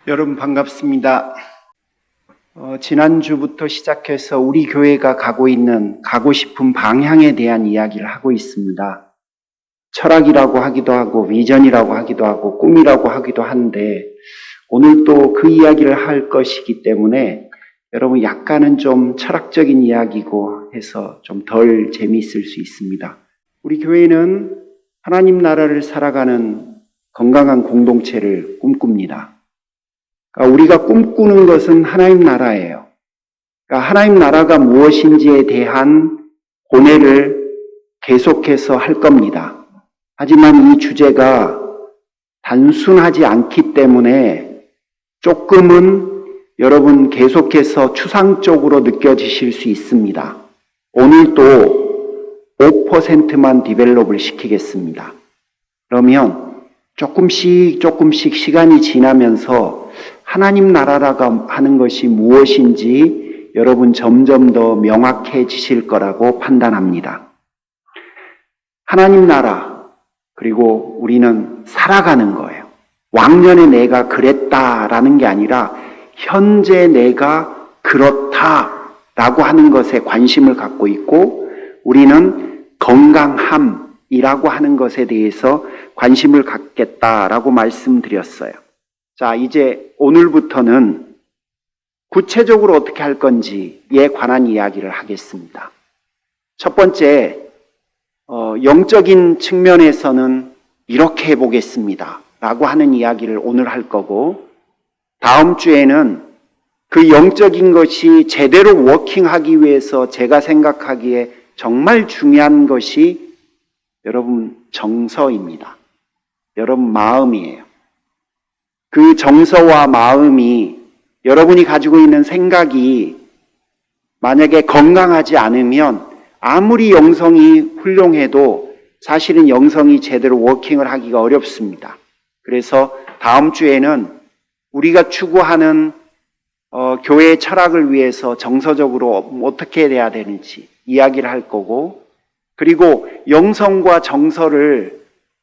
여러분 반갑습니다. 지난주부터 시작해서 우리 교회가 가고 싶은 방향에 대한 이야기를 하고 있습니다. 철학이라고 하기도 하고 비전이라고 하기도 하고 꿈이라고 하기도 한데 오늘 또 그 이야기를 할 것이기 때문에 여러분 약간은 좀 철학적인 이야기고 해서 좀 덜 재미있을 수 있습니다. 우리 교회는 하나님 나라를 살아가는 건강한 공동체를 꿈꿉니다. 우리가 꿈꾸는 것은 하나님 나라예요. 하나님 나라가 무엇인지에 대한 고뇌를 계속해서 할 겁니다. 하지만 이 주제가 단순하지 않기 때문에 조금은 여러분 계속해서 추상적으로 느껴지실 수 있습니다. 오늘도 5%만 디벨롭을 시키겠습니다. 그러면 조금씩 시간이 지나면서 하나님 나라라고 하는 것이 무엇인지 여러분 점점 더 명확해지실 거라고 판단합니다. 하나님 나라, 그리고 우리는 살아가는 거예요. 왕년에 내가 그랬다라는 게 아니라 현재 내가 그렇다라고 하는 것에 관심을 갖고 있고 우리는 건강함이라고 하는 것에 대해서 관심을 갖겠다라고 말씀드렸어요. 자, 이제 오늘부터는 구체적으로 어떻게 할 건지에 관한 이야기를 하겠습니다. 첫 번째, 영적인 측면에서는 이렇게 해보겠습니다 라고 하는 이야기를 오늘 할 거고, 다음 주에는 그 영적인 것이 제대로 워킹하기 위해서 제가 생각하기에 정말 중요한 것이 여러분 정서입니다. 여러분 마음이에요. 그 정서와 마음이 여러분이 가지고 있는 생각이 만약에 건강하지 않으면 아무리 영성이 훌륭해도 사실은 영성이 제대로 워킹을 하기가 어렵습니다. 그래서 다음 주에는 우리가 추구하는 교회의 철학을 위해서 정서적으로 어떻게 해야 되는지 이야기를 할 거고, 그리고 영성과 정서를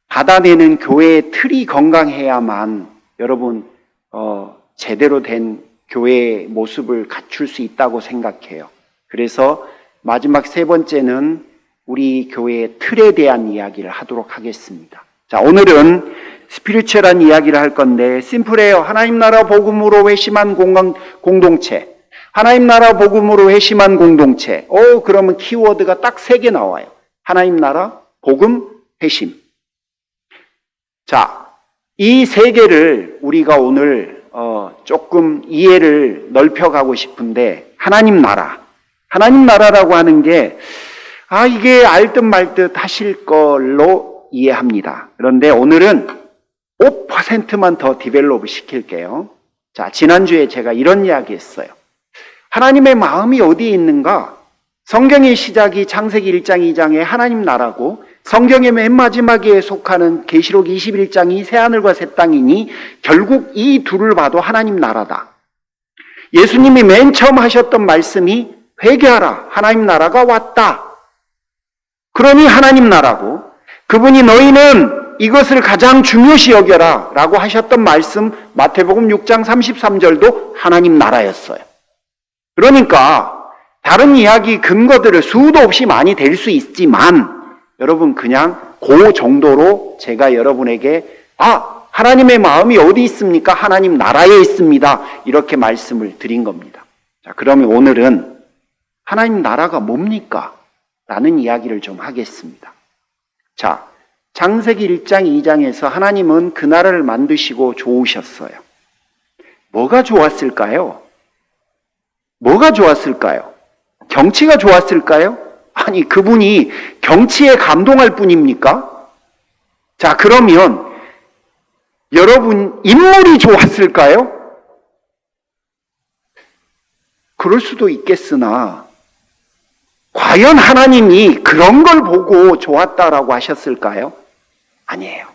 받아내는 교회의 틀이 건강해야만 여러분 제대로 된 교회의 모습을 갖출 수 있다고 생각해요. 그래서 마지막 세 번째는 우리 교회의 틀에 대한 이야기를 하도록 하겠습니다. 자, 오늘은 스피리추얼한 이야기를 할 건데 심플해요. 하나님 나라 복음으로 회심한 공동체. 하나님 나라 복음으로 회심한 공동체. 그러면 키워드가 딱 3개 나와요. 하나님 나라, 복음, 회심. 자, 이 3개를 우리가 오늘 조금 이해를 넓혀가고 싶은데, 하나님 나라라고 하는 게 이게 알듯 말듯 하실 걸로 이해합니다. 그런데 오늘은 5%만 더 디벨롭을 시킬게요. 자, 지난주에 제가 이런 이야기 했어요. 하나님의 마음이 어디에 있는가? 성경의 시작이 창세기 1장 2장에 하나님 나라고, 성경의 맨 마지막에 속하는 계시록 21장이 새하늘과 새 땅이니 결국 이 둘을 봐도 하나님 나라다. 예수님이 맨 처음 하셨던 말씀이 회개하라, 하나님 나라가 왔다. 그러니 하나님 나라고, 그분이 너희는 이것을 가장 중요시 여겨라 라고 하셨던 말씀 마태복음 6장 33절도 하나님 나라였어요. 그러니까 다른 이야기 근거들을 수도 없이 많이 될 수 있지만 여러분 그냥 그 정도로 제가 여러분에게 하나님의 마음이 어디 있습니까? 하나님 나라에 있습니다. 이렇게 말씀을 드린 겁니다. 자, 그러면 오늘은 하나님 나라가 뭡니까? 라는 이야기를 좀 하겠습니다. 자, 창세기 1장 2장에서 하나님은 그 나라를 만드시고 좋으셨어요. 뭐가 좋았을까요? 경치가 좋았을까요? 아니, 그분이 경치에 감동할 뿐입니까? 자, 그러면 여러분 인물이 좋았을까요? 그럴 수도 있겠으나 과연 하나님이 그런 걸 보고 좋았다라고 하셨을까요? 아니에요.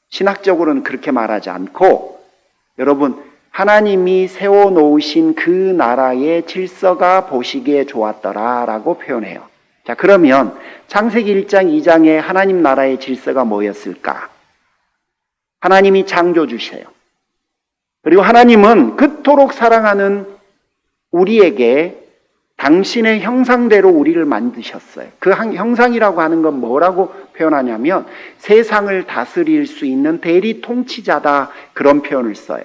신학적으로는 그렇게 말하지 않고 여러분 하나님이 세워놓으신 그 나라의 질서가 보시기에 좋았더라라고 표현해요. 자, 그러면 창세기 1장 2장의 하나님 나라의 질서가 뭐였을까? 하나님이 창조 주세요. 그리고 하나님은 그토록 사랑하는 우리에게 당신의 형상대로 우리를 만드셨어요. 그 형상이라고 하는 건 뭐라고 표현하냐면 세상을 다스릴 수 있는 대리 통치자다, 그런 표현을 써요.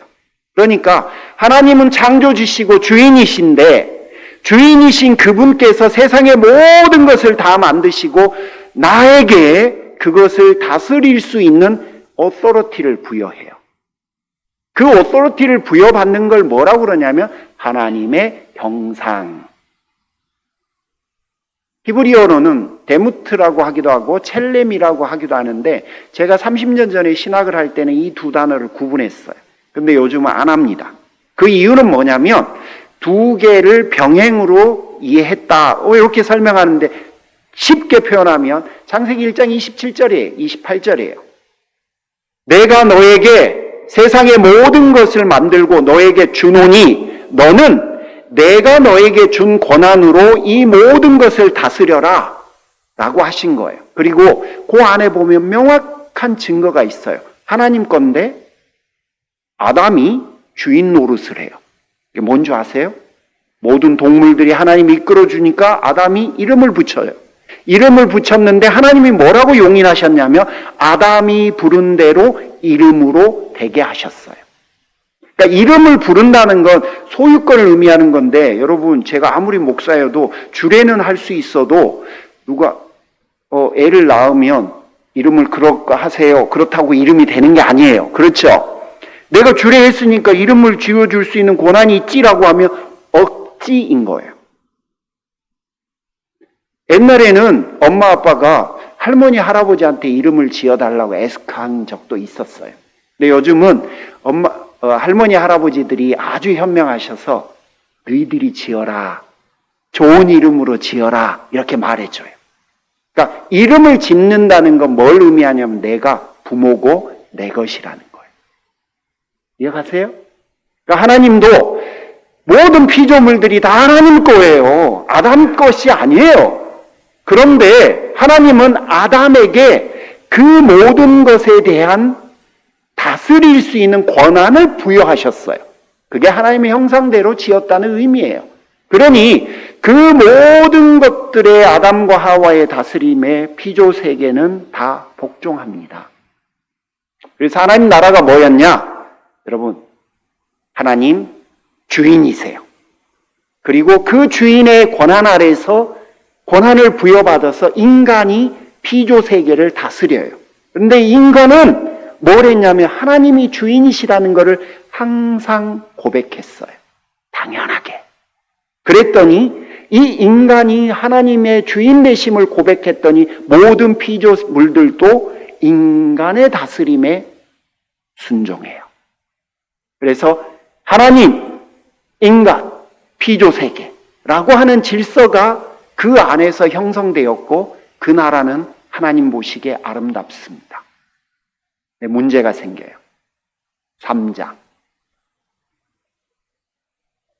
그러니까 하나님은 창조주시고 주인이신데 주인이신 그분께서 세상의 모든 것을 다 만드시고 나에게 그것을 다스릴 수 있는 어토리티를 부여해요. 그 어토리티를 부여받는 걸 뭐라고 그러냐면 하나님의 형상. 히브리어로는 데무트라고 하기도 하고 첼렘이라고 하기도 하는데 제가 30년 전에 신학을 할 때는 이 두 단어를 구분했어요. 근데 요즘은 안 합니다. 그 이유는 뭐냐면 두 개를 병행으로 이해했다, 이렇게 설명하는데 쉽게 표현하면 창세기 1장 27절이에요. 28절이에요. 내가 너에게 세상의 모든 것을 만들고 너에게 주노니 너는 내가 너에게 준 권한으로 이 모든 것을 다스려라 라고 하신 거예요. 그리고 그 안에 보면 명확한 증거가 있어요. 하나님 건데 아담이 주인 노릇을 해요. 이게 뭔지 아세요? 모든 동물들이 하나님이 이끌어주니까 아담이 이름을 붙여요. 이름을 붙였는데 하나님이 뭐라고 용인하셨냐면 아담이 부른 대로 이름으로 되게 하셨어요. 그러니까 이름을 부른다는 건 소유권을 의미하는 건데, 여러분 제가 아무리 목사여도 주례는 할 수 있어도 누가 애를 낳으면 이름을 그렇게 하세요, 그렇다고 이름이 되는 게 아니에요. 그렇죠? 내가 주례했으니까 이름을 지어줄 수 있는 권한이 있지라고 하면 억지인 거예요. 옛날에는 엄마 아빠가 할머니 할아버지한테 이름을 지어달라고 애석한 적도 있었어요. 근데 요즘은 할머니 할아버지들이 아주 현명하셔서 너희들이 지어라, 좋은 이름으로 지어라, 이렇게 말해줘요. 그러니까 이름을 짓는다는 건 뭘 의미하냐면 내가 부모고 내 것이라는 거예요. 이해가세요? 그러니까 하나님도 모든 피조물들이 다 하나님 거예요. 아담 것이 아니에요. 그런데 하나님은 아담에게 그 모든 것에 대한 다스릴 수 있는 권한을 부여하셨어요. 그게 하나님의 형상대로 지었다는 의미예요. 그러니 그 모든 것들의 아담과 하와의 다스림에 피조 세계는 다 복종합니다. 그래서 하나님 나라가 뭐였냐? 여러분, 하나님 주인이세요. 그리고 그 주인의 권한 아래서 권한을 부여받아서 인간이 피조 세계를 다스려요. 그런데 인간은 뭘 했냐면 하나님이 주인이시라는 것을 항상 고백했어요. 당연하게. 그랬더니 이 인간이 하나님의 주인 되심을 고백했더니 모든 피조물들도 인간의 다스림에 순종해요. 그래서 하나님, 인간, 피조세계라고 하는 질서가 그 안에서 형성되었고 그 나라는 하나님 보시기에 아름답습니다. 네, 문제가 생겨요. 3장.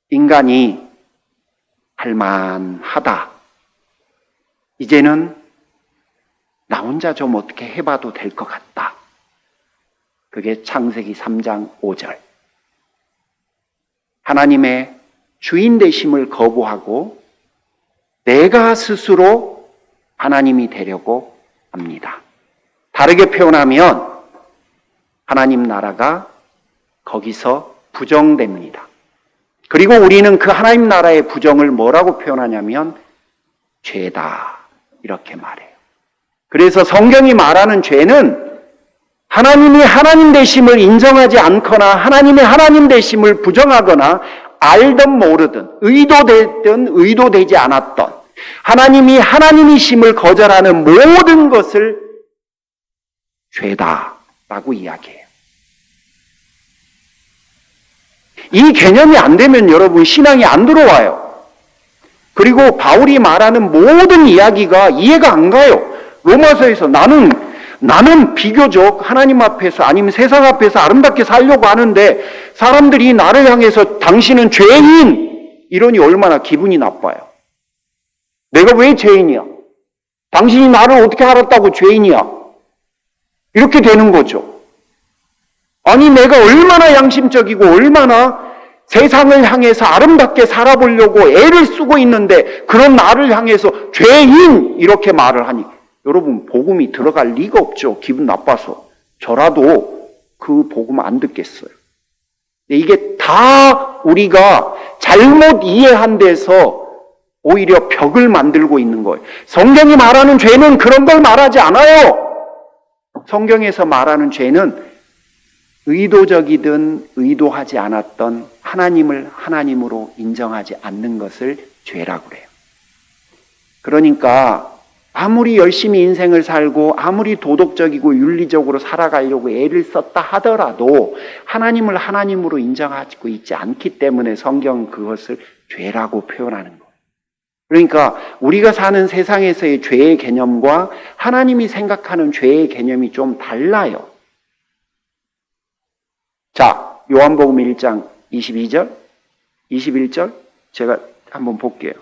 인간이 할만하다. 이제는 나 혼자 좀 어떻게 해봐도 될 것 같다. 그게 창세기 3장 5절. 하나님의 주인 되심을 거부하고 내가 스스로 하나님이 되려고 합니다. 다르게 표현하면 하나님 나라가 거기서 부정됩니다. 그리고 우리는 그 하나님 나라의 부정을 뭐라고 표현하냐면 죄다, 이렇게 말해요. 그래서 성경이 말하는 죄는 하나님이 하나님 되심을 인정하지 않거나 하나님의 하나님 되심을 부정하거나 알든 모르든 의도되든 의도되지 않았던 하나님이 하나님이심을 거절하는 모든 것을 죄다라고 이야기해요. 이 개념이 안 되면 여러분 신앙이 안 들어와요. 그리고 바울이 말하는 모든 이야기가 이해가 안 가요. 로마서에서 나는 비교적 하나님 앞에서 아니면 세상 앞에서 아름답게 살려고 하는데 사람들이 나를 향해서 당신은 죄인, 이러니 얼마나 기분이 나빠요. 내가 왜 죄인이야? 당신이 나를 어떻게 알았다고 죄인이야? 이렇게 되는 거죠. 아니, 내가 얼마나 양심적이고 얼마나 세상을 향해서 아름답게 살아보려고 애를 쓰고 있는데 그런 나를 향해서 죄인 이렇게 말을 하니, 여러분, 복음이 들어갈 리가 없죠. 기분 나빠서. 저라도 그 복음 안 듣겠어요. 이게 다 우리가 잘못 이해한 데서 오히려 벽을 만들고 있는 거예요. 성경이 말하는 죄는 그런 걸 말하지 않아요. 성경에서 말하는 죄는 의도적이든 의도하지 않았던 하나님을 하나님으로 인정하지 않는 것을 죄라고 그래요. 그러니까 아무리 열심히 인생을 살고 아무리 도덕적이고 윤리적으로 살아가려고 애를 썼다 하더라도 하나님을 하나님으로 인정하고 있지 않기 때문에 성경은 그것을 죄라고 표현하는 거예요. 그러니까 우리가 사는 세상에서의 죄의 개념과 하나님이 생각하는 죄의 개념이 좀 달라요. 자, 요한복음 1장 22절, 21절 제가 한번 볼게요.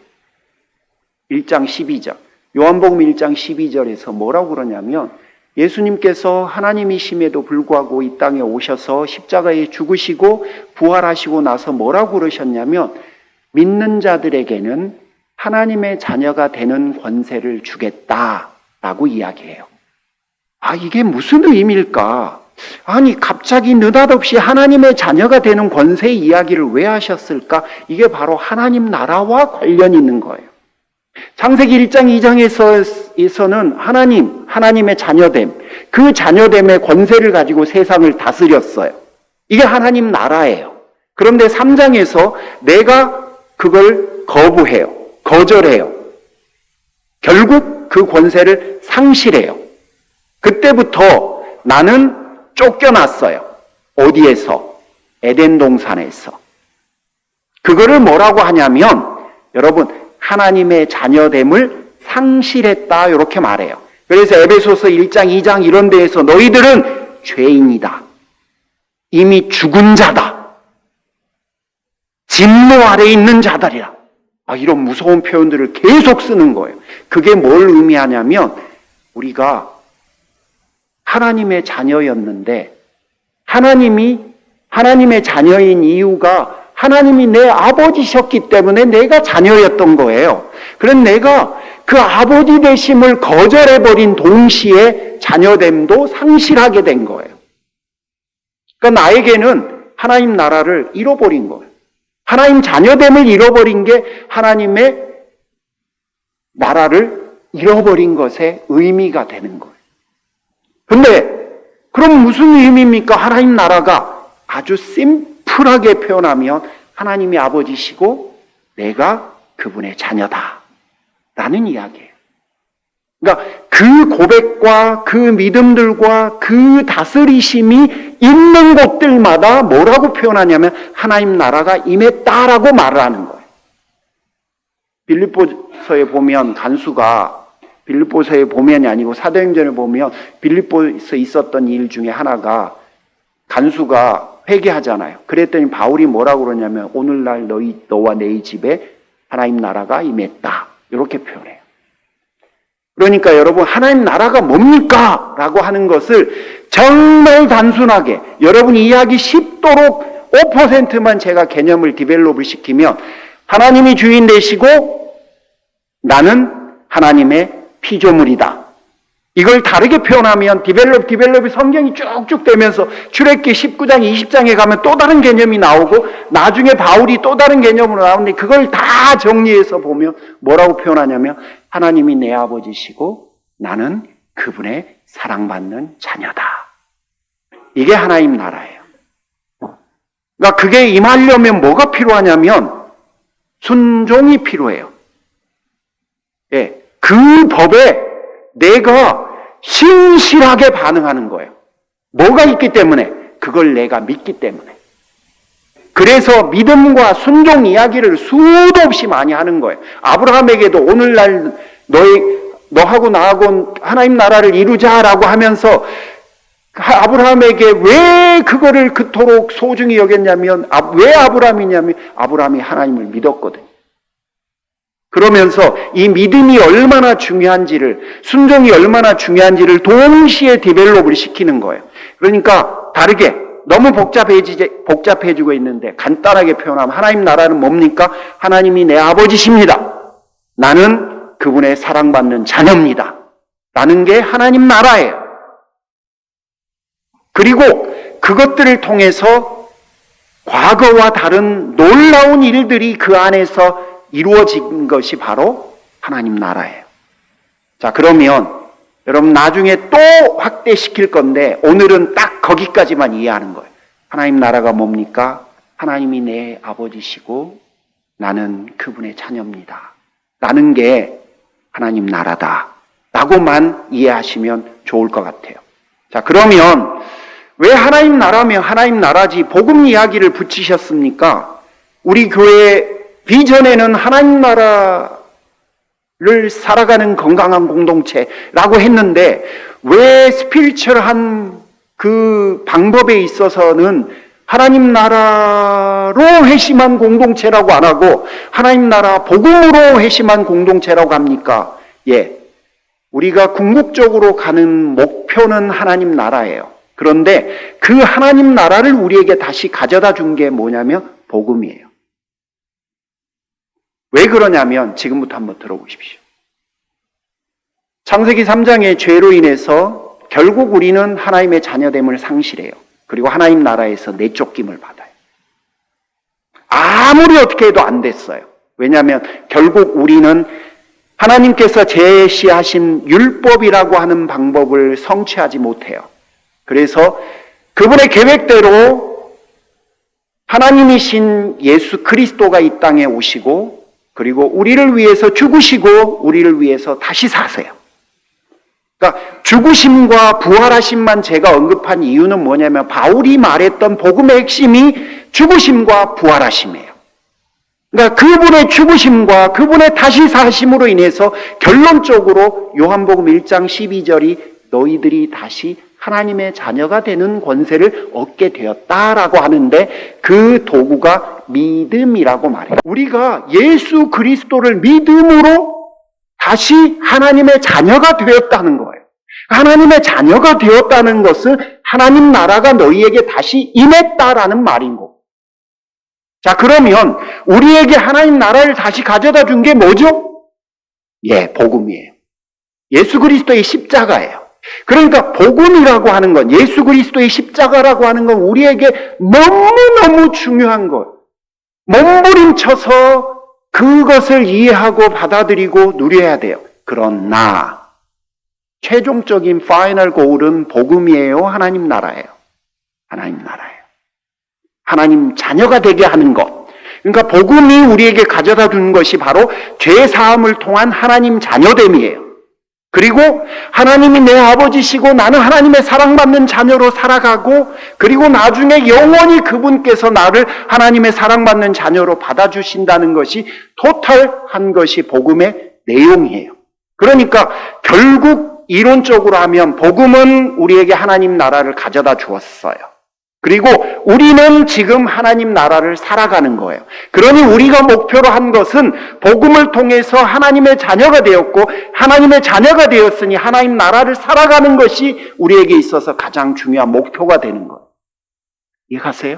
1장 12절. 요한복음 1장 12절에서 뭐라고 그러냐면, 예수님께서 하나님이심에도 불구하고 이 땅에 오셔서 십자가에 죽으시고 부활하시고 나서 뭐라고 그러셨냐면, 믿는 자들에게는 하나님의 자녀가 되는 권세를 주겠다라고 이야기해요. 아, 이게 무슨 의미일까? 아니, 갑자기 느닷없이 하나님의 자녀가 되는 권세 이야기를 왜 하셨을까? 이게 바로 하나님 나라와 관련이 있는 거예요. 창세기 1장 2장에서는 하나님의 자녀됨, 그 자녀됨의 권세를 가지고 세상을 다스렸어요. 이게 하나님 나라예요. 그런데 3장에서 내가 그걸 거절해요. 결국 그 권세를 상실해요. 그때부터 나는 쫓겨났어요. 어디에서? 에덴 동산에서. 그거를 뭐라고 하냐면, 여러분, 하나님의 자녀됨을 상실했다 이렇게 말해요. 그래서 에베소서 1장 2장 이런 데에서 너희들은 죄인이다, 이미 죽은 자다, 진노 아래 있는 자들이라, 이런 무서운 표현들을 계속 쓰는 거예요. 그게 뭘 의미하냐면, 우리가 하나님의 자녀였는데, 하나님의 자녀인 이유가 하나님이 내 아버지셨기 때문에 내가 자녀였던 거예요. 그럼 내가 그 아버지 되심을 거절해버린 동시에 자녀됨도 상실하게 된 거예요. 그러니까 나에게는 하나님 나라를 잃어버린 거예요. 하나님 자녀됨을 잃어버린 게 하나님의 나라를 잃어버린 것의 의미가 되는 거예요. 근데 그럼 무슨 의미입니까? 하나님 나라가 아주 심플하게 표현하면 하나님이 아버지시고 내가 그분의 자녀다 라는 이야기예요. 그러니까 그 고백과 그 믿음들과 그 다스리심이 있는 곳들마다 뭐라고 표현하냐면 하나님 나라가 임했다라고 말을 하는 거예요. 빌립보서에 보면 빌립보서에 보면이 아니고 사도행전에 보면 빌립보서에 있었던 일 중에 하나가 간수가 회개하잖아요. 그랬더니 바울이 뭐라고 그러냐면 오늘날 너와 내 집에 하나님 나라가 임했다 이렇게 표현해요. 그러니까 여러분, 하나님 나라가 뭡니까? 라고 하는 것을 정말 단순하게 여러분이 이해하기 쉽도록 5%만 제가 개념을 디벨롭을 시키면, 하나님이 주인 되시고 나는 하나님의 피조물이다. 이걸 다르게 표현하면 디벨롭이 성경이 쭉쭉 되면서 출애굽기 19장 20장에 가면 또 다른 개념이 나오고 나중에 바울이 또 다른 개념으로 나오는데, 그걸 다 정리해서 보면 뭐라고 표현하냐면 하나님이 내 아버지시고 나는 그분의 사랑받는 자녀다. 이게 하나님 나라예요. 그러니까 그게 임하려면 뭐가 필요하냐면 순종이 필요해요. 예, 그 법에 내가 신실하게 반응하는 거예요. 뭐가 있기 때문에? 그걸 내가 믿기 때문에. 그래서 믿음과 순종 이야기를 수도 없이 많이 하는 거예요. 아브라함에게도 오늘날 너하고 나하고 하나님 나라를 이루자라고 하면서 아브라함에게 왜 그거를 그토록 소중히 여겼냐면, 왜 아브라함이냐면 아브라함이 하나님을 믿었거든요. 그러면서 이 믿음이 얼마나 중요한지를, 순종이 얼마나 중요한지를 동시에 디벨롭을 시키는 거예요. 그러니까 다르게 너무 복잡해지고 있는데 간단하게 표현하면 하나님 나라는 뭡니까? 하나님이 내 아버지십니다. 나는 그분의 사랑받는 자녀입니다. 라는 게 하나님 나라예요. 그리고 그것들을 통해서 과거와 다른 놀라운 일들이 그 안에서 이루어진 것이 바로 하나님 나라예요. 자, 그러면 여러분 나중에 또 확대시킬 건데 오늘은 딱 거기까지만 이해하는 거예요. 하나님 나라가 뭡니까? 하나님이 내 아버지시고 나는 그분의 자녀입니다. 라는 게 하나님 나라다. 라고만 이해하시면 좋을 것 같아요. 자, 그러면 왜 하나님 나라면 하나님 나라지 복음 이야기를 붙이셨습니까? 우리 교회 비전에는 하나님 나라를 살아가는 건강한 공동체라고 했는데 왜 스피리추얼한 그 방법에 있어서는 하나님 나라로 회심한 공동체라고 안 하고 하나님 나라 복음으로 회심한 공동체라고 합니까? 예. 우리가 궁극적으로 가는 목표는 하나님 나라예요. 그런데 그 하나님 나라를 우리에게 다시 가져다 준 게 뭐냐면 복음이에요. 왜 그러냐면 지금부터 한번 들어보십시오. 창세기 3장의 죄로 인해서 결국 우리는 하나님의 자녀됨을 상실해요. 그리고 하나님 나라에서 내쫓김을 받아요. 아무리 어떻게 해도 안 됐어요. 왜냐하면 결국 우리는 하나님께서 제시하신 율법이라고 하는 방법을 성취하지 못해요. 그래서 그분의 계획대로 하나님이신 예수 그리스도가 이 땅에 오시고 그리고 우리를 위해서 죽으시고 우리를 위해서 다시 사세요. 그러니까 죽으심과 부활하심만 제가 언급한 이유는 뭐냐면 바울이 말했던 복음의 핵심이 죽으심과 부활하심이에요. 그러니까 그분의 죽으심과 그분의 다시 사심으로 인해서 결론적으로 요한복음 1장 12절이 너희들이 다시 하나님의 자녀가 되는 권세를 얻게 되었다라고 하는데 그 도구가 믿음이라고 말해요. 우리가 예수 그리스도를 믿음으로 다시 하나님의 자녀가 되었다는 거예요. 하나님의 자녀가 되었다는 것은 하나님 나라가 너희에게 다시 임했다라는 말인 거고. 자, 그러면 우리에게 하나님 나라를 다시 가져다 준 게 뭐죠? 예, 복음이에요. 예수 그리스도의 십자가예요. 그러니까 복음이라고 하는 건 예수 그리스도의 십자가라고 하는 건 우리에게 너무너무 중요한 것. 몸부림쳐서 그것을 이해하고 받아들이고 누려야 돼요. 그러나 최종적인 파이널 고울은 복음이에요? 하나님 나라예요? 하나님 나라예요. 하나님 자녀가 되게 하는 것. 그러니까 복음이 우리에게 가져다 준 것이 바로 죄 사함을 통한 하나님 자녀됨이에요. 그리고 하나님이 내 아버지시고 나는 하나님의 사랑받는 자녀로 살아가고 그리고 나중에 영원히 그분께서 나를 하나님의 사랑받는 자녀로 받아주신다는 것이 토탈한 것이 복음의 내용이에요. 그러니까 결국 이론적으로 하면 복음은 우리에게 하나님 나라를 가져다 주었어요. 그리고 우리는 지금 하나님 나라를 살아가는 거예요. 그러니 우리가 목표로 한 것은 복음을 통해서 하나님의 자녀가 되었고 하나님의 자녀가 되었으니 하나님 나라를 살아가는 것이 우리에게 있어서 가장 중요한 목표가 되는 거예요. 이해가세요?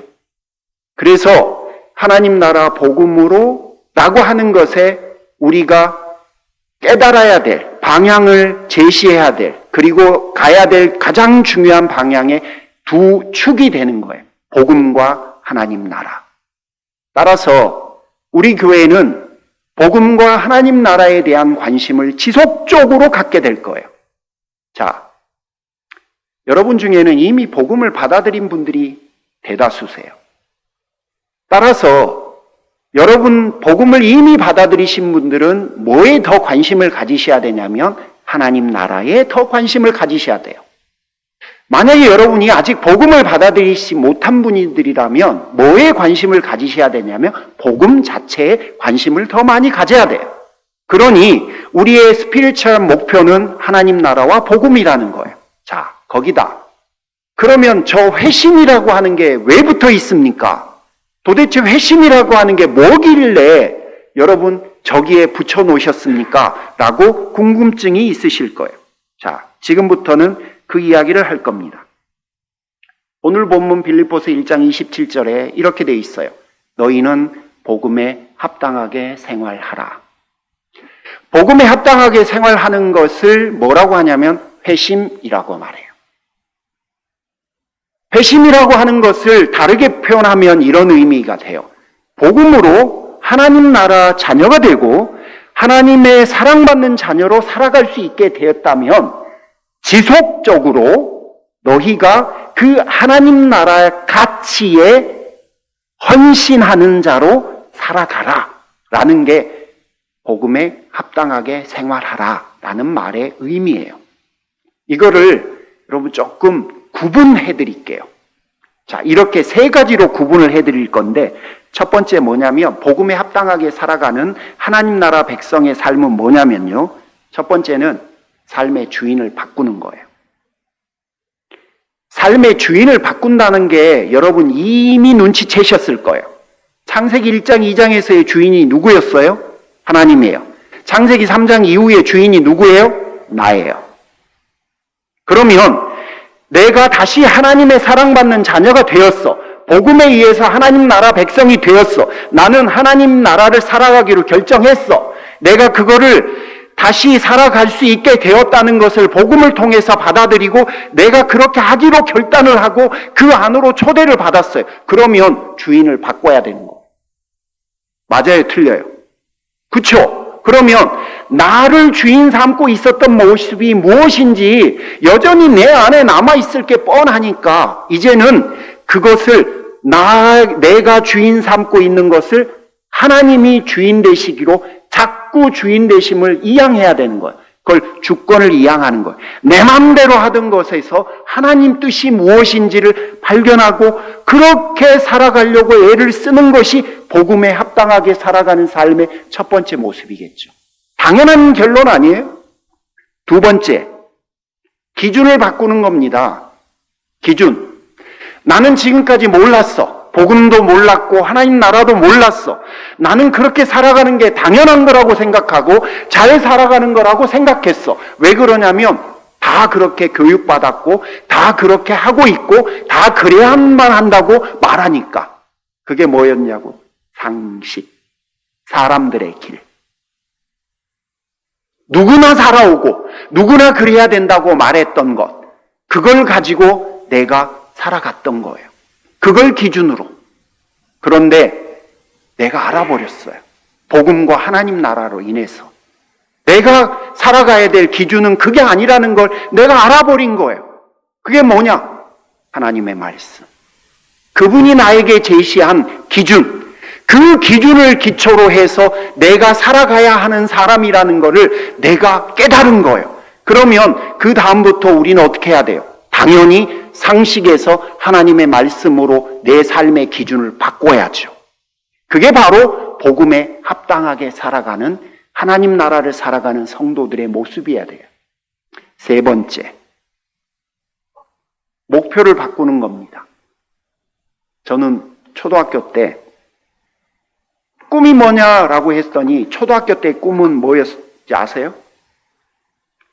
그래서 하나님 나라 복음으로 라고 하는 것에 우리가 깨달아야 될 방향을 제시해야 될 그리고 가야 될 가장 중요한 방향의 두 축이 되는 거예요. 복음과 하나님 나라. 따라서 우리 교회는 복음과 하나님 나라에 대한 관심을 지속적으로 갖게 될 거예요. 자, 여러분 중에는 이미 복음을 받아들인 분들이 대다수세요. 따라서 여러분 복음을 이미 받아들이신 분들은 뭐에 더 관심을 가지셔야 되냐면 하나님 나라에 더 관심을 가지셔야 돼요. 만약에 여러분이 아직 복음을 받아들이지 못한 분들이라면 뭐에 관심을 가지셔야 되냐면 복음 자체에 관심을 더 많이 가져야 돼요. 그러니 우리의 스피리추얼 목표는 하나님 나라와 복음이라는 거예요. 자, 거기다. 그러면 저 회심이라고 하는 게 왜 붙어 있습니까? 도대체 회심이라고 하는 게 뭐길래 여러분 저기에 붙여 놓으셨습니까? 라고 궁금증이 있으실 거예요. 자, 지금부터는 그 이야기를 할 겁니다. 오늘 본문 빌립보서 1장 27절에 이렇게 돼 있어요. 너희는 복음에 합당하게 생활하라. 복음에 합당하게 생활하는 것을 뭐라고 하냐면 회심이라고 말해요. 회심이라고 하는 것을 다르게 표현하면 이런 의미가 돼요. 복음으로 하나님 나라 자녀가 되고 하나님의 사랑받는 자녀로 살아갈 수 있게 되었다면 지속적으로 너희가 그 하나님 나라의 가치에 헌신하는 자로 살아가라 라는 게 복음에 합당하게 생활하라 라는 말의 의미예요. 이거를 여러분 조금 구분해 드릴게요. 자, 이렇게 세 가지로 구분을 해 드릴 건데 첫 번째 뭐냐면 복음에 합당하게 살아가는 하나님 나라 백성의 삶은 뭐냐면요. 첫 번째는 삶의 주인을 바꾸는 거예요. 삶의 주인을 바꾼다는 게 여러분 이미 눈치채셨을 거예요. 창세기 1장 2장에서의 주인이 누구였어요? 하나님이에요. 창세기 3장 이후의 주인이 누구예요? 나예요. 그러면 내가 다시 하나님의 사랑받는 자녀가 되었어. 복음에 의해서 하나님 나라 백성이 되었어. 나는 하나님 나라를 살아가기로 결정했어. 내가 그거를 다시 살아갈 수 있게 되었다는 것을 복음을 통해서 받아들이고 내가 그렇게 하기로 결단을 하고 그 안으로 초대를 받았어요. 그러면 주인을 바꿔야 되는 거예요. 맞아요? 틀려요? 그렇죠? 그러면 나를 주인 삼고 있었던 모습이 무엇인지 여전히 내 안에 남아있을 게 뻔하니까 이제는 그것을 내가 주인 삼고 있는 것을 하나님이 주인 되시기로 자꾸 주인 되심을 이양해야 되는 거예요. 그걸 주권을 이양하는 거예요. 내 마음대로 하던 것에서 하나님 뜻이 무엇인지를 발견하고 그렇게 살아가려고 애를 쓰는 것이 복음에 합당하게 살아가는 삶의 첫 번째 모습이겠죠. 당연한 결론 아니에요? 두 번째, 기준을 바꾸는 겁니다. 기준. 나는 지금까지 몰랐어. 복음도 몰랐고 하나님 나라도 몰랐어. 나는 그렇게 살아가는 게 당연한 거라고 생각하고 잘 살아가는 거라고 생각했어. 왜 그러냐면 다 그렇게 교육받았고 다 그렇게 하고 있고 다 그래야만 한다고 말하니까. 그게 뭐였냐고? 상식. 사람들의 길. 누구나 살아오고 누구나 그래야 된다고 말했던 것. 그걸 가지고 내가 살아갔던 거예요. 그걸 기준으로. 그런데 내가 알아버렸어요. 복음과 하나님 나라로 인해서. 내가 살아가야 될 기준은 그게 아니라는 걸 내가 알아버린 거예요. 그게 뭐냐? 하나님의 말씀. 그분이 나에게 제시한 기준. 그 기준을 기초로 해서 내가 살아가야 하는 사람이라는 거를 내가 깨달은 거예요. 그러면 그 다음부터 우리는 어떻게 해야 돼요? 당연히 상식에서 하나님의 말씀으로 내 삶의 기준을 바꿔야죠. 그게 바로 복음에 합당하게 살아가는 하나님 나라를 살아가는 성도들의 모습이어야 돼요. 세 번째, 목표를 바꾸는 겁니다. 저는 초등학교 때 꿈이 뭐냐라고 했더니 초등학교 때 꿈은 뭐였지 아세요?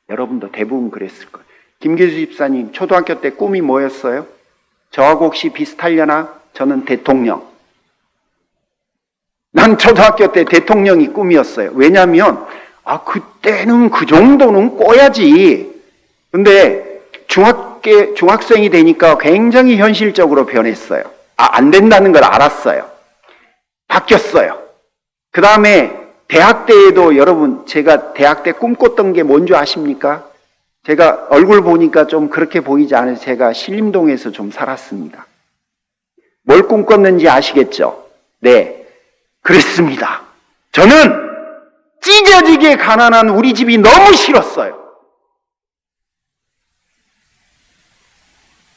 여러분도 대부분 그랬을 거예요. 김기수 집사님 초등학교 때 꿈이 뭐였어요? 저하고 혹시 비슷하려나? 저는 대통령. 난 초등학교 때 대통령이 꿈이었어요. 왜냐하면 그때는 그 정도는 꿔야지. 근데 중학생이 되니까 굉장히 현실적으로 변했어요. 안 된다는 걸 알았어요. 바뀌었어요. 그 다음에 대학 때에도 여러분 제가 대학 때 꿈꿨던 게 뭔지 아십니까? 제가 얼굴 보니까 좀 그렇게 보이지 않아서 제가 신림동에서 좀 살았습니다. 뭘 꿈꿨는지 아시겠죠? 네, 그랬습니다. 저는 찢어지게 가난한 우리 집이 너무 싫었어요.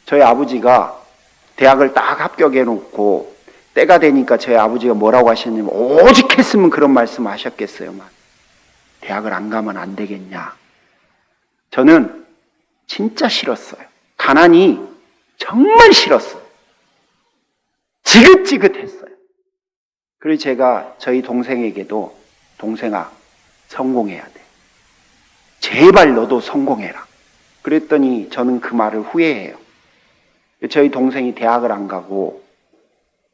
저희 아버지가 대학을 딱 합격해놓고 때가 되니까 저희 아버지가 뭐라고 하셨냐면 오직 했으면 그런 말씀 하셨겠어요만. 대학을 안 가면 안 되겠냐. 저는 진짜 싫었어요. 가난이 정말 싫었어요. 지긋지긋했어요. 그래서 제가 저희 동생에게도 동생아 성공해야 돼. 제발 너도 성공해라. 그랬더니 저는 그 말을 후회해요. 저희 동생이 대학을 안 가고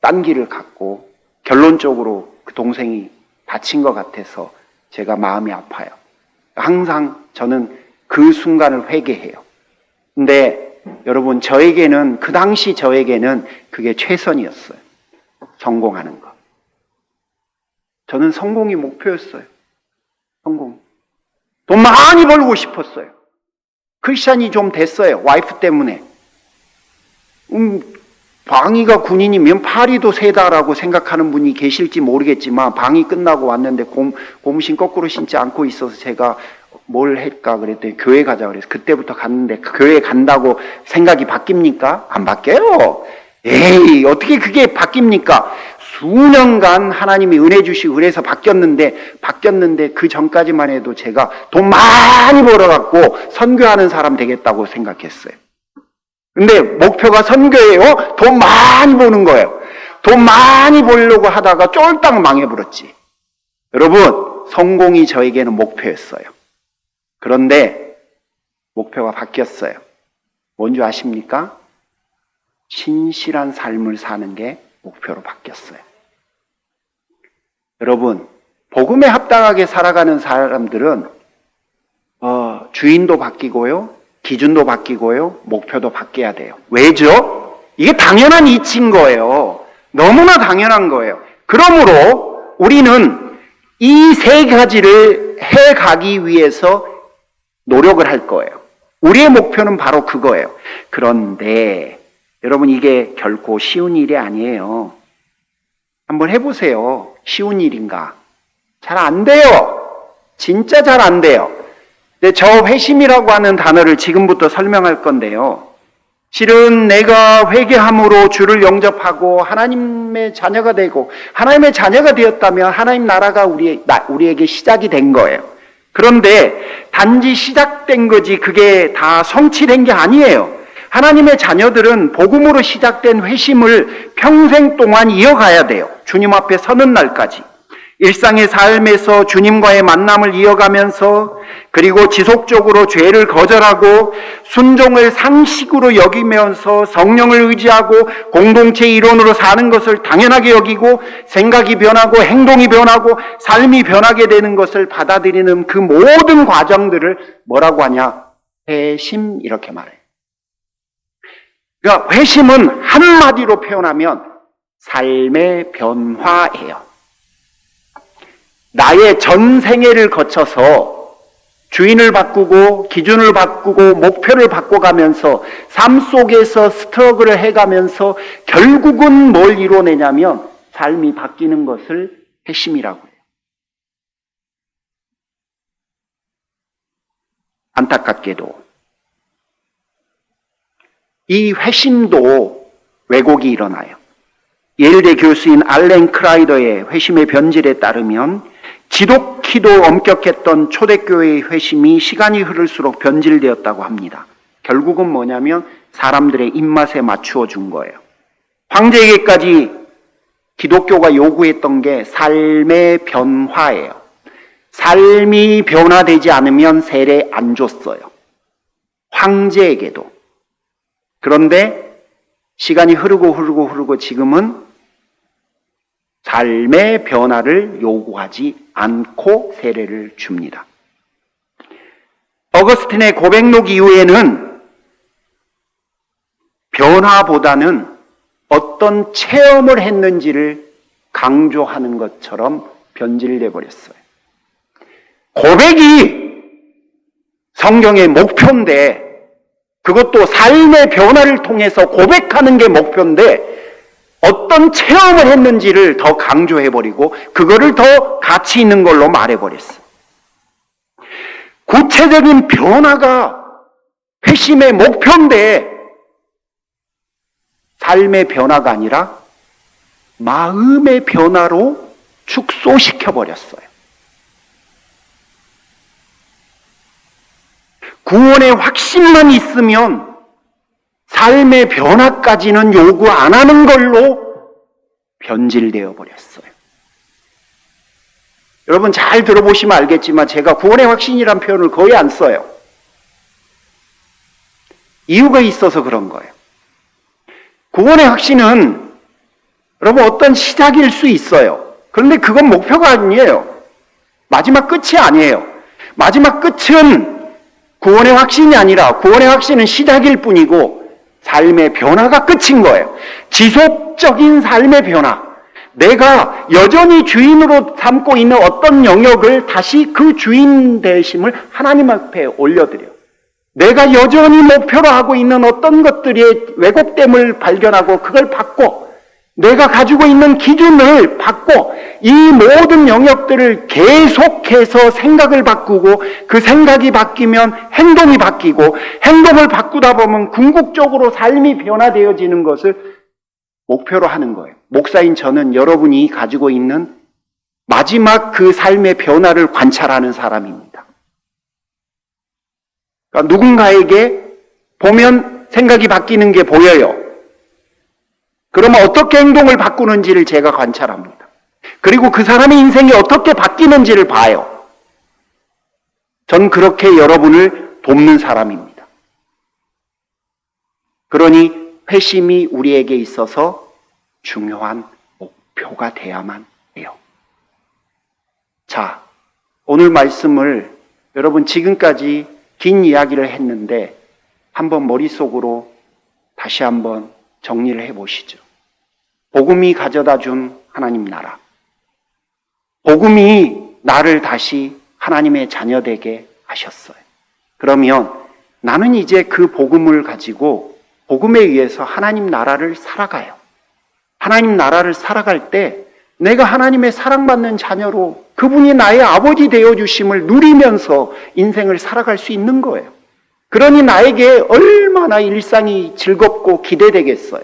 딴 길을 갔고 결론적으로 그 동생이 다친 것 같아서 제가 마음이 아파요. 항상 저는 그 순간을 회개해요. 근데 여러분, 저에게는, 그 당시 저에게는 그게 최선이었어요. 성공하는 거. 저는 성공이 목표였어요. 성공. 돈 많이 벌고 싶었어요. 크리스찬이 좀 됐어요. 와이프 때문에. 방위가 군인이면 파리도 세다라고 생각하는 분이 계실지 모르겠지만, 방위 끝나고 왔는데 고무신 거꾸로 신지 않고 있어서 제가 뭘 할까 그랬더니 교회 가자 그래서 그때부터 갔는데, 교회 간다고 생각이 바뀝니까? 안 바뀌어요. 에이, 어떻게 그게 바뀝니까? 수년간 하나님이 은혜 주시고 그래서 바뀌었는데 그 전까지만 해도 제가 돈 많이 벌어갖고 선교하는 사람 되겠다고 생각했어요. 근데 목표가 선교예요? 돈 많이 버는 거예요. 돈 많이 벌려고 하다가 쫄딱 망해버렸지. 여러분, 성공이 저에게는 목표였어요. 그런데 목표가 바뀌었어요. 뭔지 아십니까? 신실한 삶을 사는 게 목표로 바뀌었어요. 여러분, 복음에 합당하게 살아가는 사람들은 주인도 바뀌고요, 기준도 바뀌고요, 목표도 바뀌어야 돼요. 왜죠? 이게 당연한 이치인 거예요. 너무나 당연한 거예요. 그러므로 우리는 이 세 가지를 해가기 위해서 노력을 할 거예요. 우리의 목표는 바로 그거예요. 그런데 여러분, 이게 결코 쉬운 일이 아니에요. 한번 해보세요. 쉬운 일인가? 잘 안 돼요. 진짜 잘 안 돼요. 근데 저 회심이라고 하는 단어를 지금부터 설명할 건데요. 실은 내가 회개함으로 주를 영접하고 하나님의 자녀가 되고, 하나님의 자녀가 되었다면 하나님 나라가 우리에게 시작이 된 거예요. 그런데 단지 시작된 거지 그게 다 성취된 게 아니에요. 하나님의 자녀들은 복음으로 시작된 회심을 평생 동안 이어가야 돼요. 주님 앞에 서는 날까지. 일상의 삶에서 주님과의 만남을 이어가면서, 그리고 지속적으로 죄를 거절하고 순종을 상식으로 여기면서 성령을 의지하고 공동체 이론으로 사는 것을 당연하게 여기고, 생각이 변하고 행동이 변하고 삶이 변하게 되는 것을 받아들이는 그 모든 과정들을 뭐라고 하냐? 회심, 이렇게 말해요. 그러니까 회심은 한마디로 표현하면 삶의 변화예요. 나의 전생애를 거쳐서 주인을 바꾸고 기준을 바꾸고 목표를 바꿔가면서 삶 속에서 스트러글을 해가면서 결국은 뭘 이뤄내냐면 삶이 바뀌는 것을 회심이라고 해요. 안타깝게도 이 회심도 왜곡이 일어나요. 예일대 교수인 알렌 크라이더의 회심의 변질에 따르면 지독히도 엄격했던 초대교회의 회심이 시간이 흐를수록 변질되었다고 합니다. 결국은 뭐냐면 사람들의 입맛에 맞추어 준 거예요. 황제에게까지 기독교가 요구했던 게 삶의 변화예요. 삶이 변화되지 않으면 세례 안 줬어요. 황제에게도. 그런데 시간이 흐르고 지금은 삶의 변화를 요구하지 않고 세례를 줍니다. 어거스틴의 고백록 이후에는 변화보다는 어떤 체험을 했는지를 강조하는 것처럼 변질돼 버렸어요. 고백이 성경의 목표인데, 그것도 삶의 변화를 통해서 고백하는 게 목표인데, 어떤 체험을 했는지를 더 강조해버리고 그거를 더 가치 있는 걸로 말해버렸어요. 구체적인 변화가 회심의 목표인데 삶의 변화가 아니라 마음의 변화로 축소시켜버렸어요. 구원의 확신만 있으면 삶의 변화까지는 요구 안 하는 걸로 변질되어 버렸어요. 여러분 잘 들어보시면 알겠지만 제가 구원의 확신이란 표현을 거의 안 써요. 이유가 있어서 그런 거예요. 구원의 확신은 여러분 어떤 시작일 수 있어요. 그런데 그건 목표가 아니에요. 마지막 끝이 아니에요. 마지막 끝은 구원의 확신이 아니라 구원의 확신은 시작일 뿐이고 삶의 변화가 끝인 거예요. 지속적인 삶의 변화. 내가 여전히 주인으로 삼고 있는 어떤 영역을 다시 그 주인 되심을 하나님 앞에 올려드려요. 내가 여전히 목표로 하고 있는 어떤 것들의 왜곡됨을 발견하고 그걸 바꿔 내가 가지고 있는 기준을 바꿔 이 모든 영역들을 계속해서 생각을 바꾸고 그 생각이 바뀌면 행동이 바뀌고 행동을 바꾸다 보면 궁극적으로 삶이 변화되어지는 것을 목표로 하는 거예요. 목사인 저는 여러분이 가지고 있는 마지막 그 삶의 변화를 관찰하는 사람입니다. 그러니까 누군가에게 보면 생각이 바뀌는 게 보여요. 그러면 어떻게 행동을 바꾸는지를 제가 관찰합니다. 그리고 그 사람의 인생이 어떻게 바뀌는지를 봐요. 전 그렇게 여러분을 돕는 사람입니다. 그러니 회심이 우리에게 있어서 중요한 목표가 돼야만 해요. 자, 오늘 말씀을 여러분 지금까지 긴 이야기를 했는데 한번 머릿속으로 다시 한번 정리를 해보시죠. 복음이 가져다 준 하나님 나라. 복음이 나를 다시 하나님의 자녀되게 하셨어요. 그러면 나는 이제 그 복음을 가지고 복음에 의해서 하나님 나라를 살아가요. 하나님 나라를 살아갈 때 내가 하나님의 사랑받는 자녀로 그분이 나의 아버지 되어주심을 누리면서 인생을 살아갈 수 있는 거예요. 그러니 나에게 얼마나 일상이 즐겁고 기대되겠어요.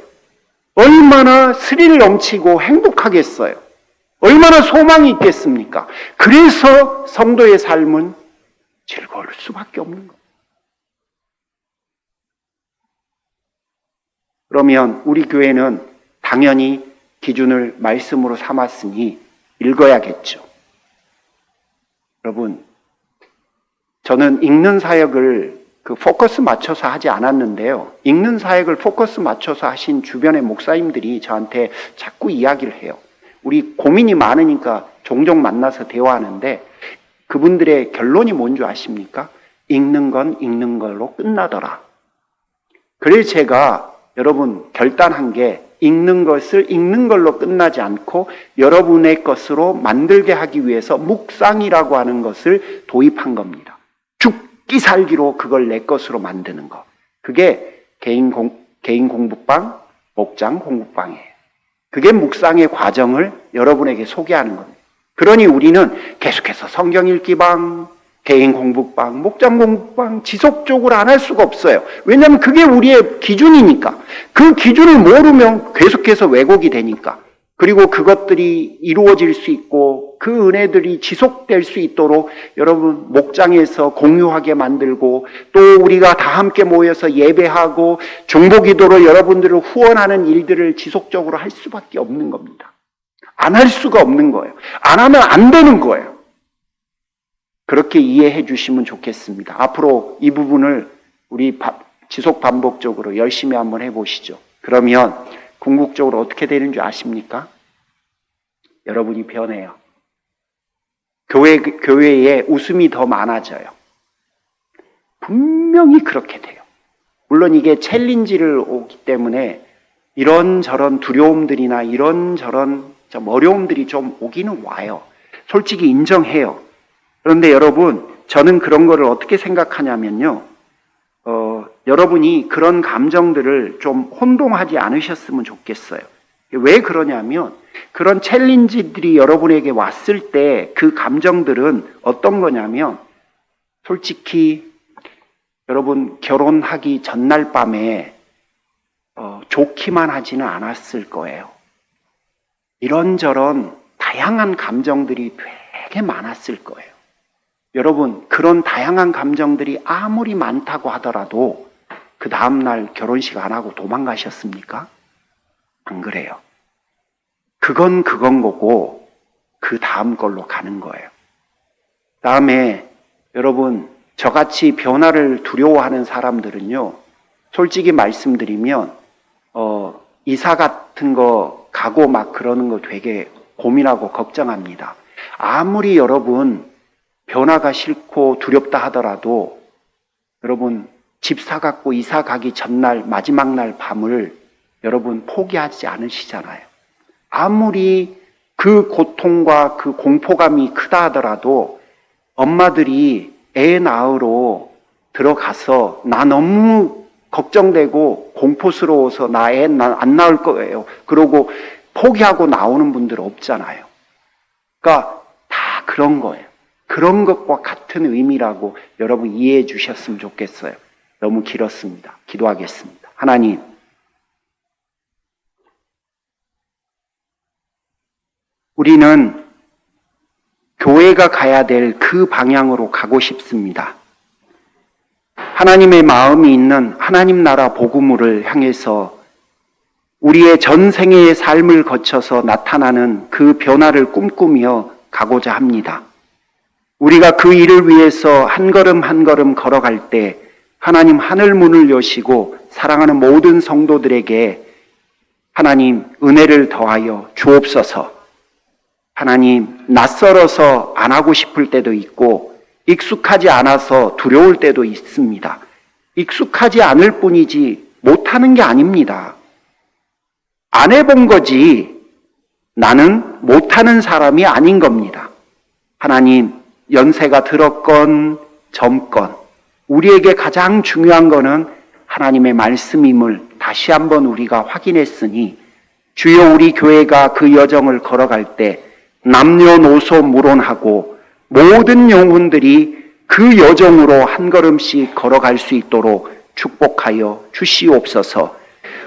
얼마나 스릴 넘치고 행복하겠어요. 얼마나 소망이 있겠습니까? 그래서 성도의 삶은 즐거울 수밖에 없는 거예요. 그러면 우리 교회는 당연히 기준을 말씀으로 삼았으니 읽어야겠죠. 여러분, 저는 읽는 사역을 포커스 맞춰서 하지 않았는데요. 읽는 사역을 포커스 맞춰서 하신 주변의 목사님들이 저한테 자꾸 이야기를 해요. 우리 고민이 많으니까 종종 만나서 대화하는데 그분들의 결론이 뭔지 아십니까? 읽는 건 읽는 걸로 끝나더라. 그래서 제가 여러분 결단한 게 읽는 것을 읽는 걸로 끝나지 않고 여러분의 것으로 만들게 하기 위해서 묵상이라고 하는 것을 도입한 겁니다. 죽기 살기로 그걸 내 것으로 만드는 거. 그게 개인 공부방, 목장 공부방이에요. 그게 묵상의 과정을 여러분에게 소개하는 겁니다. 그러니 우리는 계속해서 성경 읽기방, 개인 공부방, 목장 공부방 지속적으로 안 할 수가 없어요. 왜냐하면 그게 우리의 기준이니까. 그 기준을 모르면 계속해서 왜곡이 되니까. 그리고 그것들이 이루어질 수 있고 그 은혜들이 지속될 수 있도록 여러분 목장에서 공유하게 만들고 또 우리가 다 함께 모여서 예배하고 중보기도로 여러분들을 후원하는 일들을 지속적으로 할 수밖에 없는 겁니다. 안 할 수가 없는 거예요. 안 하면 안 되는 거예요. 그렇게 이해해 주시면 좋겠습니다. 앞으로 이 부분을 우리 지속 반복적으로 열심히 한번 해보시죠. 그러면 궁극적으로 어떻게 되는 줄 아십니까? 여러분이 변해요. 교회에 웃음이 더 많아져요. 분명히 그렇게 돼요. 물론 이게 챌린지를 오기 때문에 이런저런 두려움들이나 이런저런 좀 어려움들이 좀 오기는 와요. 솔직히 인정해요. 그런데 여러분, 저는 그런 거를 어떻게 생각하냐면요. 여러분이 그런 감정들을 좀 혼동하지 않으셨으면 좋겠어요. 왜 그러냐면 그런 챌린지들이 여러분에게 왔을 때 그 감정들은 어떤 거냐면 솔직히 여러분 결혼하기 전날 밤에 좋기만 하지는 않았을 거예요. 이런저런 다양한 감정들이 되게 많았을 거예요. 여러분 그런 다양한 감정들이 아무리 많다고 하더라도 그 다음날 결혼식 안 하고 도망가셨습니까? 안 그래요. 그건 거고 그 다음 걸로 가는 거예요. 다음에 여러분 저같이 변화를 두려워하는 사람들은요. 솔직히 말씀드리면 이사 같은 거 가고 막 그러는 거 되게 고민하고 걱정합니다. 아무리 여러분 변화가 싫고 두렵다 하더라도 여러분 집 사갖고 이사 가기 전날 마지막 날 밤을 여러분 포기하지 않으시잖아요. 아무리 그 고통과 그 공포감이 크다 하더라도 엄마들이 애 낳으러 들어가서 나 너무 걱정되고 공포스러워서 나 애 안 낳을 거예요. 그러고 포기하고 나오는 분들 없잖아요. 그러니까 다 그런 거예요. 그런 것과 같은 의미라고 여러분 이해해 주셨으면 좋겠어요. 너무 길었습니다. 기도하겠습니다. 하나님, 우리는 교회가 가야 될 그 방향으로 가고 싶습니다. 하나님의 마음이 있는 하나님 나라 복음을 향해서 우리의 전생의 삶을 거쳐서 나타나는 그 변화를 꿈꾸며 가고자 합니다. 우리가 그 일을 위해서 한 걸음 한 걸음 걸어갈 때 하나님 하늘 문을 여시고 사랑하는 모든 성도들에게 하나님 은혜를 더하여 주옵소서. 하나님 낯설어서 안 하고 싶을 때도 있고 익숙하지 않아서 두려울 때도 있습니다. 익숙하지 않을 뿐이지 못하는 게 아닙니다. 안 해본 거지 나는 못하는 사람이 아닌 겁니다. 하나님 연세가 들었건 젊건 우리에게 가장 중요한 거는 하나님의 말씀임을 다시 한번 우리가 확인했으니 주여 우리 교회가 그 여정을 걸어갈 때 남녀노소 무론하고 모든 영혼들이 그 여정으로 한 걸음씩 걸어갈 수 있도록 축복하여 주시옵소서.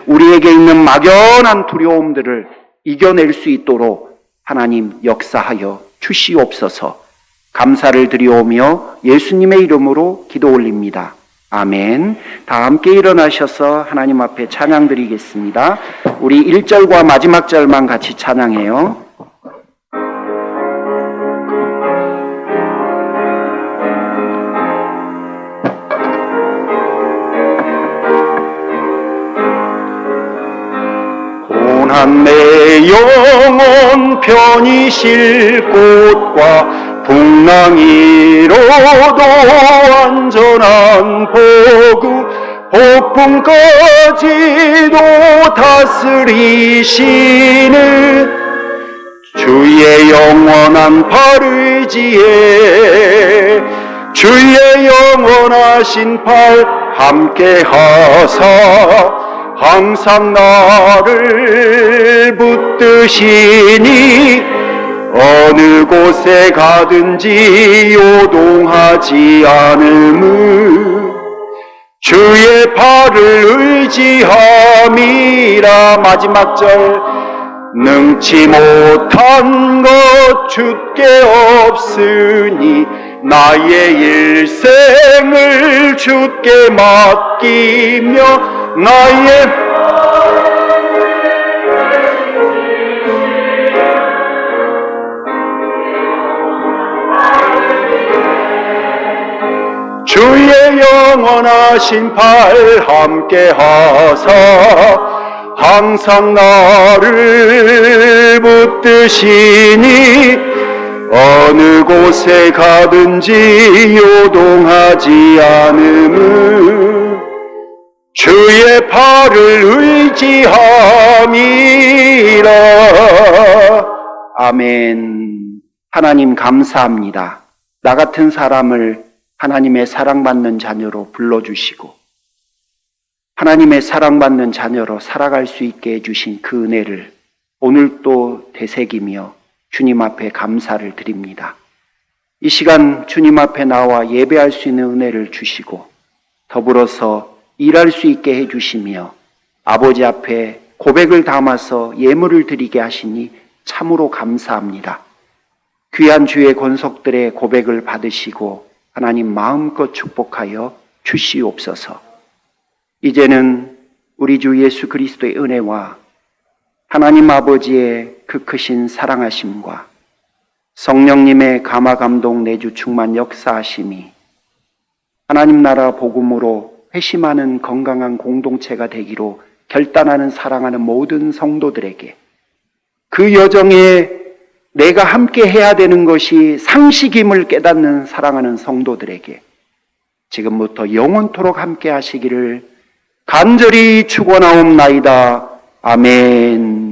우리에게 있는 막연한 두려움들을 이겨낼 수 있도록 하나님 역사하여 주시옵소서. 감사를 드리오며 예수님의 이름으로 기도 올립니다. 아멘. 다 함께 일어나셔서 하나님 앞에 찬양 드리겠습니다. 우리 1절과 마지막 절만 같이 찬양해요. 내 영혼 편히 쉴 곳과 풍랑이로도 안전한 복음 폭풍까지도 다스리시는 주의 영원한 팔 의지에 주의 영원하신 팔 함께 하사 항상 나를 붙드시니 어느 곳에 가든지 요동하지 않음은 주의 팔을 의지함이라. 마지막 절 능치 못한 것 주께 없으니 나의 일생을 주께 맡기며 나의 주의 영원하신 팔 함께 하사 항상 나를 붙드시니 어느 곳에 가든지 요동하지 않음은 주의 팔을 의지함이라. 아멘. 하나님 감사합니다. 나 같은 사람을 하나님의 사랑받는 자녀로 불러주시고 하나님의 사랑받는 자녀로 살아갈 수 있게 해주신 그 은혜를 오늘 또 되새기며 주님 앞에 감사를 드립니다. 이 시간 주님 앞에 나와 예배할 수 있는 은혜를 주시고 더불어서 일할 수 있게 해주시며 아버지 앞에 고백을 담아서 예물을 드리게 하시니 참으로 감사합니다. 귀한 주의 권속들의 고백을 받으시고 하나님 마음껏 축복하여 주시옵소서. 이제는 우리 주 예수 그리스도의 은혜와 하나님 아버지의 그 크신 사랑하심과 성령님의 감화감동 내주 충만 역사하심이 하나님 나라 복음으로 회심하는 건강한 공동체가 되기로 결단하는 사랑하는 모든 성도들에게 그 여정에 내가 함께 해야 되는 것이 상식임을 깨닫는 사랑하는 성도들에게 지금부터 영원토록 함께 하시기를 간절히 축원하옵나이다. 아멘.